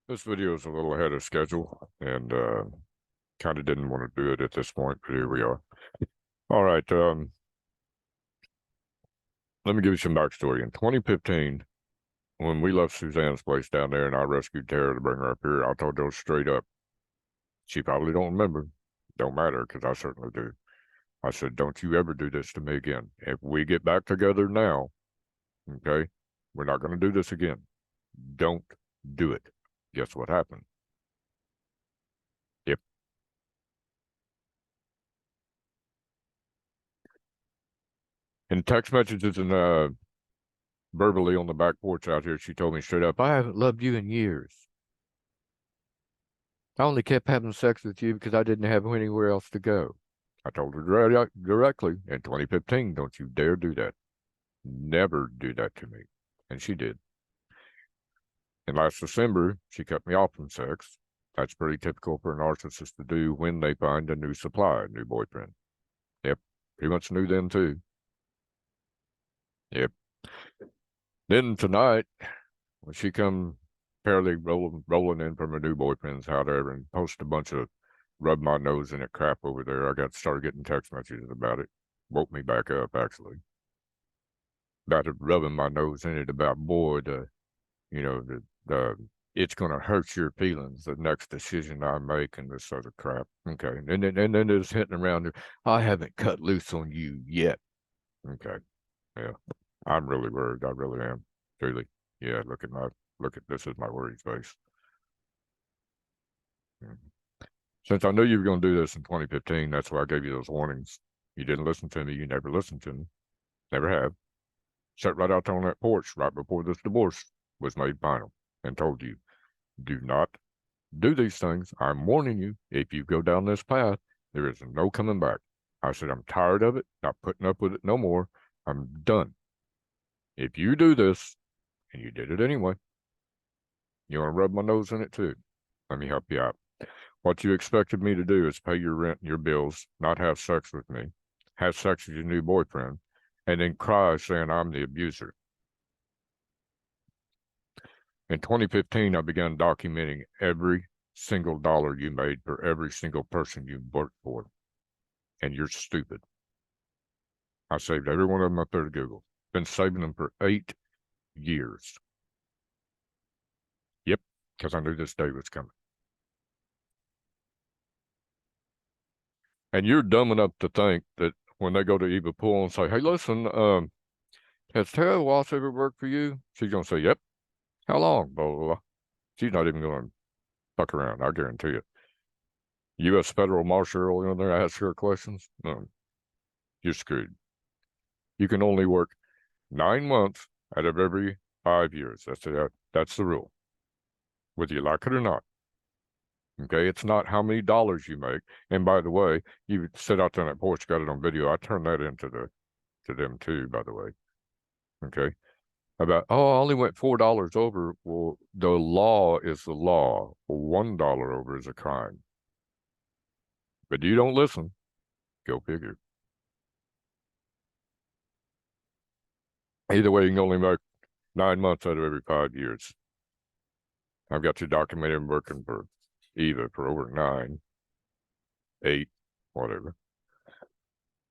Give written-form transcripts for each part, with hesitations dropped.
This video is a little ahead of schedule, and kind of didn't want to do it at this point, but here we are. All right, let me give you some backstory. In 2015, when we left Suzanne's place down there and I rescued Tara to bring her up here, I told her straight up. She probably don't remember. Don't matter, because I certainly do. I said, don't you ever do this to me again. If we get back together now, okay, we're not going to do this again. Don't do it. Guess what happened? Yep. In text messages and verbally on the back porch out here, she told me straight up, I haven't loved you in years. I only kept having sex with you because I didn't have anywhere else to go. I told her directly in 2015, don't you dare do that. Never do that to me. And she did. And last December, she cut me off from sex. That's pretty typical for a narcissist to do when they find a new supply, a new boyfriend. Yep, pretty much knew then too. Yep. Then tonight, when she come fairly rolling in from her new boyfriend's house there and post a bunch of rub my nose in it crap over there, I started getting text messages about it. Woke me back up, actually. About it rubbing my nose in it about, boy, it's going to hurt your feelings, the next decision I make, and this other crap. Okay. And then it's hitting around there. I haven't cut loose on you yet. Okay. Yeah. I'm really worried. I really am. Truly. Yeah. This is my worried face. Since I knew you were going to do this in 2015, that's why I gave you those warnings. You didn't listen to me. You never listened to me. Never have. Sat right out on that porch right before this divorce was made final and told you, do not do these things. I'm warning you. If you go down this path, there is no coming back. I said, I'm tired of it. Not putting up with it no more. I'm done. If you do this, and you did it anyway, you want to rub my nose in it too? Let me help you out. What you expected me to do is pay your rent and your bills, not have sex with me, have sex with your new boyfriend, and then cry saying I'm the abuser. In 2015, I began documenting every single dollar you made for every single person you worked for, and you're stupid. I saved every one of them up there to Google. Been saving them for 8 years. Yep, because I knew this day was coming. And you're dumb enough to think that when they go to Eva Pool and say, hey, listen, has Tara Walsh ever worked for you? She's going to say, yep. How long? Blah, blah, blah. She's not even going to fuck around, I guarantee you. U.S. Federal Marshal in there ask her questions? No, you're screwed. You can only work 9 months out of every 5 years. That's the rule, whether you like it or not. Okay, it's not how many dollars you make. And by the way, you sit out there on that porch, got it on video. I turned that into to them too, by the way. Okay. About, oh, I only went $4 over. Well, the law is the law. $1 over is a crime. But you don't listen. Go figure. Either way, you can only make 9 months out of every 5 years. I've got you documented working for Eva for over 9, 8, whatever.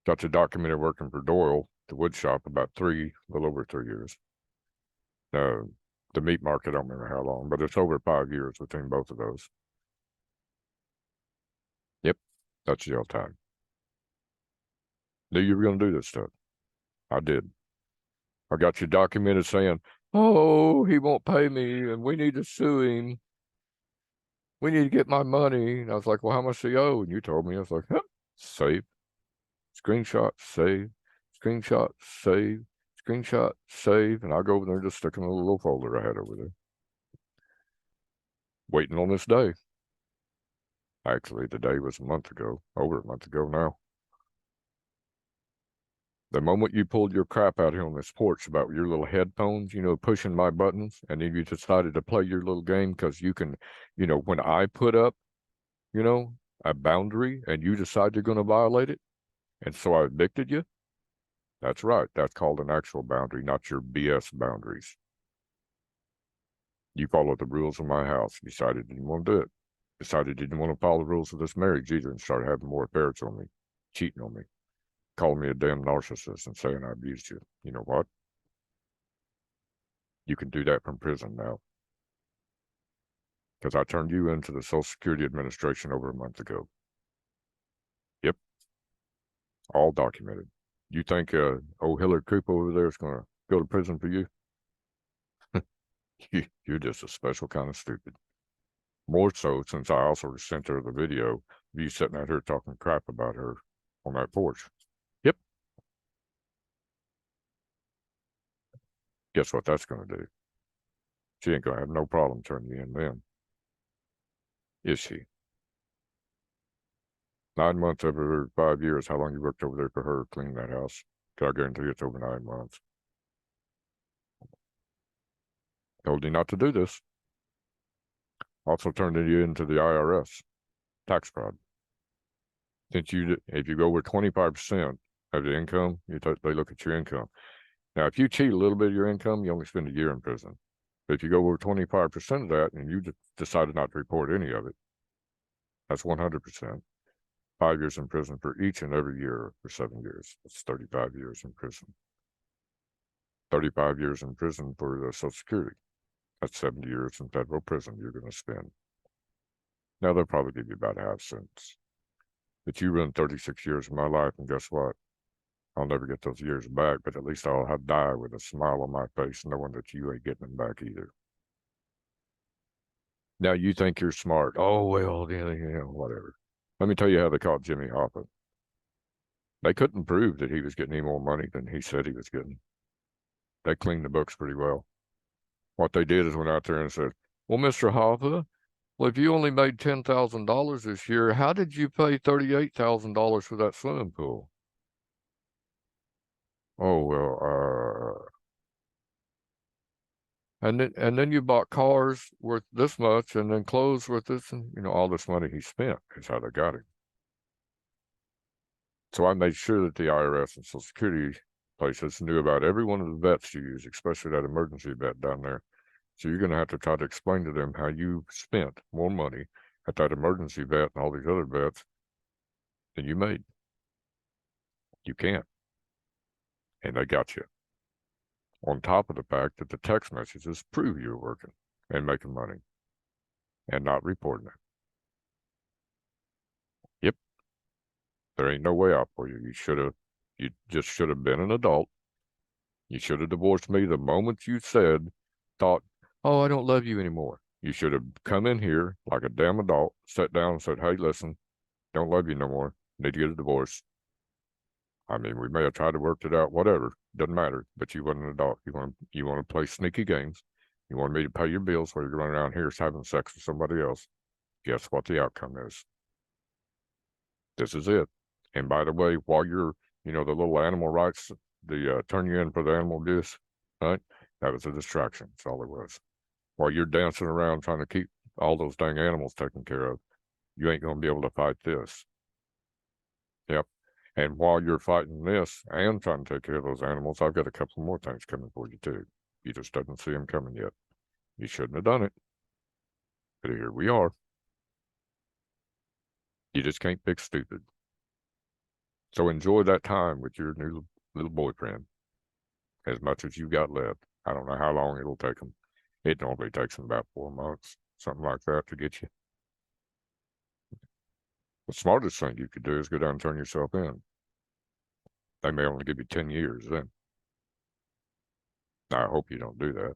Got you documented working for Doyle, the wood shop, about a little over 3 years. The meat market, I don't remember how long, but it's over 5 years between both of those. Yep, that's jail time. Knew you were going to do this stuff. I did. I got you documented saying, oh, he won't pay me and we need to sue him. We need to get my money. And I was like, well, how much do you owe? And you told me. I was like, huh, save. Screenshot, save. Screenshot, save. Screenshot, save. And I go over there and just stick them in a little folder I had over there. Waiting on this day. Actually, the day was a month ago, over a month ago now. The moment you pulled your crap out here on this porch about your little headphones, pushing my buttons, and then you decided to play your little game because you can, when I put up, a boundary and you decide you're going to violate it, and so I evicted you, that's right. That's called an actual boundary, not your BS boundaries. You followed the rules of my house. Decided you didn't want to do it. Decided you didn't want to follow the rules of this marriage either, and started having more affairs on me, cheating on me, calling me a damn narcissist and saying I abused you. You know what? You can do that from prison now. Because I turned you into the Social Security Administration over a month ago. Yep. All documented. You think old Hillary Cooper over there is going to go to prison for you? You're just a special kind of stupid. More so since I also sent her the video of you sitting out here talking crap about her on that porch. Yep. Guess what that's going to do? She ain't going to have no problem turning you in then. Is she? 9 months over 5 years. How long you worked over there for her cleaning that house? I guarantee it's over 9 months. Told you not to do this. Also turned you into the IRS. Tax fraud. Since if you go over 25% of the income, they look at your income. Now, if you cheat a little bit of your income, you only spend a year in prison. But if you go over 25% of that and you decided not to report any of it, that's 100%. 5 years in prison for each and every year for 7 years. That's 35 years in prison. 35 years in prison for the Social Security. That's 70 years in federal prison you're going to spend. Now, they'll probably give you about half sentence. But you run 36 years of my life, and guess what? I'll never get those years back, but at least I'll die with a smile on my face knowing that you ain't getting them back either. Now, you think you're smart. Oh, well, whatever. Let me tell you how they caught Jimmy Hoffa. They couldn't prove that he was getting any more money than he said he was getting. They cleaned the books pretty well. What they did is went out there and said, well, Mr. Hoffa, well, if you only made $10,000 this year, how did you pay $38,000 for that swimming pool? Oh, well, and then you bought cars worth this much, and then clothes worth this, and all this money he spent is how they got him. So I made sure that the IRS and Social Security places knew about every one of the vets you use, especially that emergency vet down there. So you're going to have to try to explain to them how you spent more money at that emergency vet and all these other vets than you made. You can't. And they got you. On top of the fact that the text messages prove you're working and making money and not reporting it. Yep. There ain't no way out for you. You just should have been an adult. You should have divorced me the moment you thought, oh, I don't love you anymore. You should have come in here like a damn adult, sat down and said, hey, listen, don't love you no more. Need to get a divorce. I mean, we may have tried to work it out, whatever. Doesn't matter. But you wasn't an adult. You want to play sneaky games. You want me to pay your bills while you're running around here having sex with somebody else. Guess what the outcome is? This is it. And by the way, while you're, the little animal rights, the turn you in for the animal abuse, right? That was a distraction. That's all it was. While you're dancing around trying to keep all those dang animals taken care of, you ain't going to be able to fight this. Yep. And while you're fighting this and trying to take care of those animals, I've got a couple more things coming for you too. You just didn't see them coming yet. You shouldn't have done it. But here we are. You just can't fix stupid. So enjoy that time with your new little boyfriend as much as you got left. I don't know how long it'll take them. It normally takes them about 4 months, something like that, to get you. The smartest thing you could do is go down and turn yourself in. They may only give you 10 years then. Now, I hope you don't do that.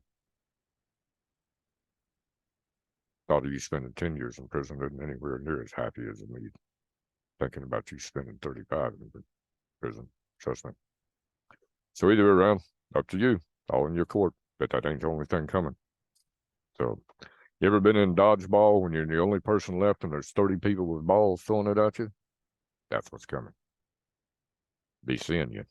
Thought of you spending 10 years in prison isn't anywhere near as happy as me thinking about you spending 35 in prison. Trust me. So either way around, up to you. All in your court. But that ain't the only thing coming. So, you ever been in dodgeball when you're the only person left and there's 30 people with balls throwing it at you? That's what's coming. Be seeing you.